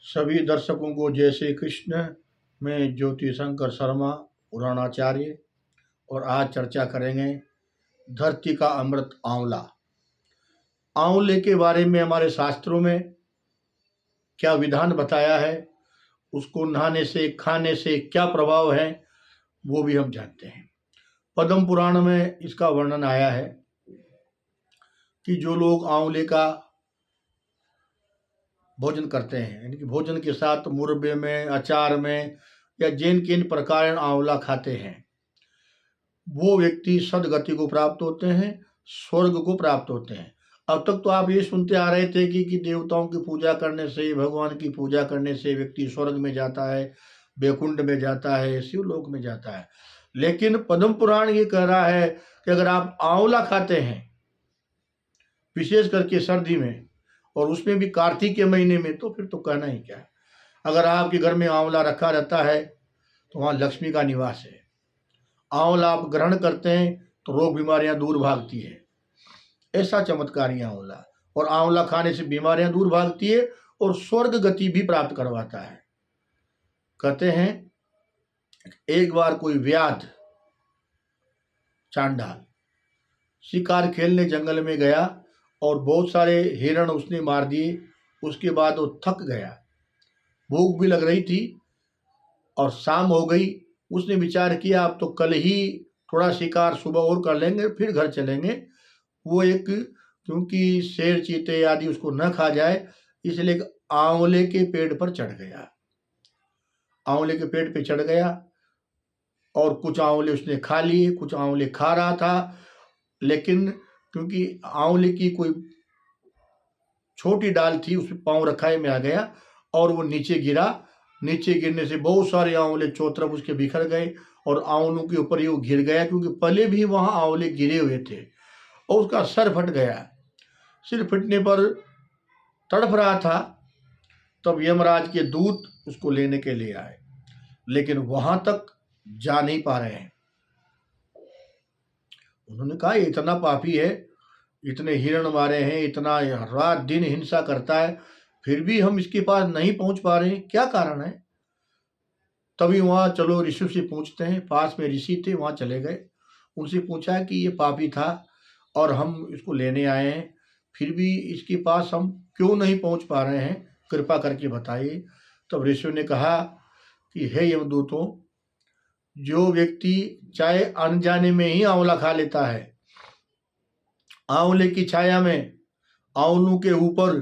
सभी दर्शकों को जय श्री कृष्ण। मैं ज्योति शंकर शर्मा पुराणाचार्य और आज चर्चा करेंगे धरती का अमृत आंवला। आंवले के बारे में हमारे शास्त्रों में क्या विधान बताया है, उसको नहाने से खाने से क्या प्रभाव है वो भी हम जानते हैं। पद्म पुराण में इसका वर्णन आया है कि जो लोग आंवले का भोजन करते हैं, यानी कि भोजन के साथ मुरब्बे में, अचार में या जिन किन प्रकार आंवला खाते हैं, वो व्यक्ति सदगति को प्राप्त होते हैं, स्वर्ग को प्राप्त होते हैं। अब तक तो आप ये सुनते आ रहे थे कि देवताओं की पूजा करने से, भगवान की पूजा करने से व्यक्ति स्वर्ग में जाता है, वैकुंठ में जाता है, शिवलोक में जाता है। लेकिन पद्म पुराण ये कह रहा है कि अगर आप आंवला खाते हैं, विशेष करके सर्दी में और उसमें भी कार्तिक के महीने में, तो फिर तो कहना ही क्या है। अगर आपके घर में आंवला रखा रहता है तो वहाँ लक्ष्मी का निवास है। आंवला आप ग्रहण करते हैं तो रोग बीमारियां दूर भागती है। ऐसा चमत्कारी आंवला, और आंवला खाने से बीमारियां दूर भागती है और स्वर्ग गति भी प्राप्त करवाता है। कहते हैं एक बार कोई व्याध चांडाल शिकार खेलने जंगल में गया और बहुत सारे हिरण उसने मार दिए। उसके बाद वो थक गया, भूख भी लग रही थी और शाम हो गई। उसने विचार किया अब तो कल ही थोड़ा शिकार सुबह और कर लेंगे, फिर घर चलेंगे। वो एक, क्योंकि शेर चीते आदि उसको न खा जाए, इसलिए एक आंवले के पेड़ पर चढ़ गया। आंवले के पेड़ पे चढ़ गया और कुछ आंवले उसने खा लिए, कुछ आंवले खा रहा था। लेकिन क्योंकि आंवले की कोई छोटी डाल थी, उस पर पाँव रखाए में आ गया और वो नीचे गिरा। नीचे गिरने से बहुत सारे आंवले चौतरफ उसके बिखर गए और आंवलों के ऊपर ही वो गिर गया, क्योंकि पहले भी वहाँ आंवले गिरे हुए थे। और उसका सर फट गया। सिर फटने पर तड़प रहा था। तब यमराज के दूत उसको लेने के लिए आए, लेकिन वहां तक जा नहीं पा रहे हैं। उन्होंने कहा ये इतना पापी है, इतने हिरण मारे हैं, इतना रात दिन हिंसा करता है, फिर भी हम इसके पास नहीं पहुंच पा रहे हैं, क्या कारण है। तभी वहां चलो ऋषि से पूछते हैं। पास में ऋषि थे, वहां चले गए। उनसे पूछा कि ये पापी था और हम इसको लेने आए हैं, फिर भी इसके पास हम क्यों नहीं पहुंच पा रहे हैं, कृपा करके बताइए। तब ऋषि ने कहा कि हे यमदूतों, जो व्यक्ति चाहे अनजाने में ही आंवला खा लेता है, आंवले की छाया में आंवलों के ऊपर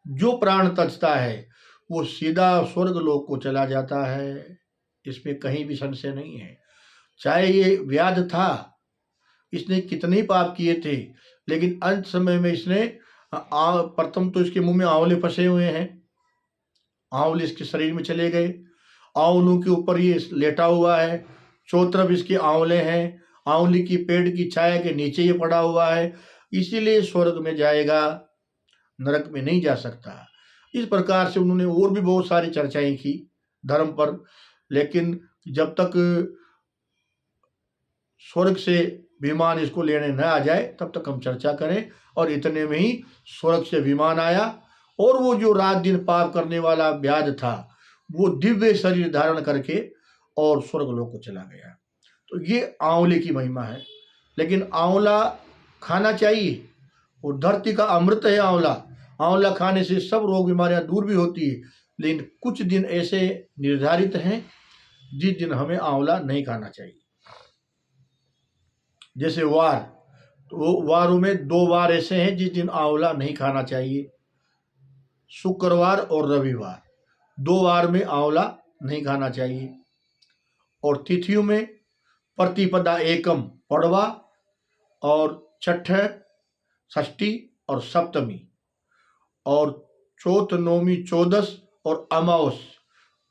जो प्राण तजता है वो सीधा स्वर्ग लोक को चला जाता है। इसमें कहीं भी संशय नहीं है। चाहे ये व्याध था, इसने कितने पाप किए थे, लेकिन अंत समय में इसने प्रथम तो इसके मुंह में आंवले फंसे हुए हैं, आंवले इसके शरीर में चले गए, आंवलों के ऊपर ये लेटा हुआ है, चौतरफ इसके आंवले हैं, आंवले की पेड़ की छाया के नीचे ये पड़ा हुआ है, इसीलिए स्वर्ग में जाएगा, नरक में नहीं जा सकता। इस प्रकार से उन्होंने और भी बहुत सारी चर्चाएं की धर्म पर, लेकिन जब तक स्वर्ग से विमान इसको लेने न आ जाए तब तक हम चर्चा करें। और इतने में ही स्वर्ग से विमान आया और वो जो रात दिन पाप करने वाला व्याध था वो दिव्य शरीर धारण करके और स्वर्ग लोक को चला गया। तो ये आंवले की महिमा है। लेकिन आंवला खाना चाहिए, और धरती का अमृत है आंवला। आंवला खाने से सब रोग बीमारियां दूर भी होती है, लेकिन कुछ दिन ऐसे निर्धारित हैं जिस दिन हमें आंवला नहीं खाना चाहिए। जैसे वार, तो वारों में 2 वार ऐसे हैं जिस दिन आंवला नहीं खाना चाहिए, शुक्रवार और रविवार। 2 वार में आंवला नहीं खाना चाहिए। और तिथियों में प्रतिपदा एकम पड़वा और छठ, षष्ठी और सप्तमी, और चौथ, नौमी, चौदस और अमावस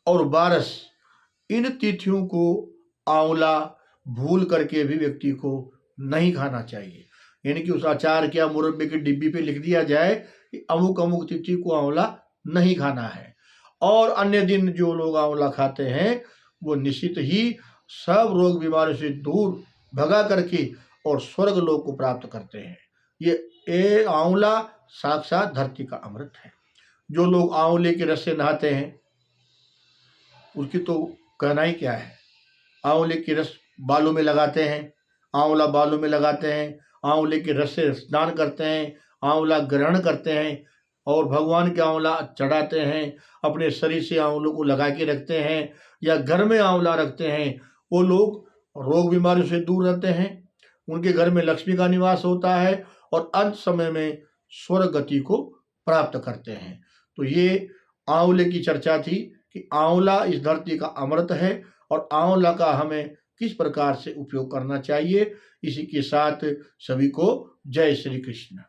और बारस, इन तिथियों को आंवला भूल करके भी व्यक्ति को नहीं खाना चाहिए। यानी कि उस अचार क्या मुरब्बे की डिब्बी पे लिख दिया जाए कि अमुक अमुक तिथि को आंवला नहीं खाना है। और अन्य दिन जो लोग आंवला खाते हैं वो निश्चित ही सब रोग बीमारियों से दूर भगा करके और स्वर्ग लोक को प्राप्त करते हैं। ये आंवला साक्षात धरती का अमृत है। जो लोग आंवले के रस से नहाते हैं उसकी तो कहना ही क्या है। आंवले के रस बालों में लगाते हैं, आंवला बालों में लगाते हैं, आंवले के रस से स्नान करते हैं, आंवला ग्रहण करते हैं और भगवान के आंवला चढ़ाते हैं, अपने शरीर से आंवलों को लगा के रखते हैं या घर में आंवला रखते हैं, वो लोग रोग बीमारियों से दूर रहते हैं, उनके घर में लक्ष्मी का निवास होता है और अंत समय में स्वर्ग गति को प्राप्त करते हैं। तो ये आंवले की चर्चा थी कि आंवला इस धरती का अमृत है और आंवला का हमें किस प्रकार से उपयोग करना चाहिए। इसी के साथ सभी को जय श्री कृष्ण।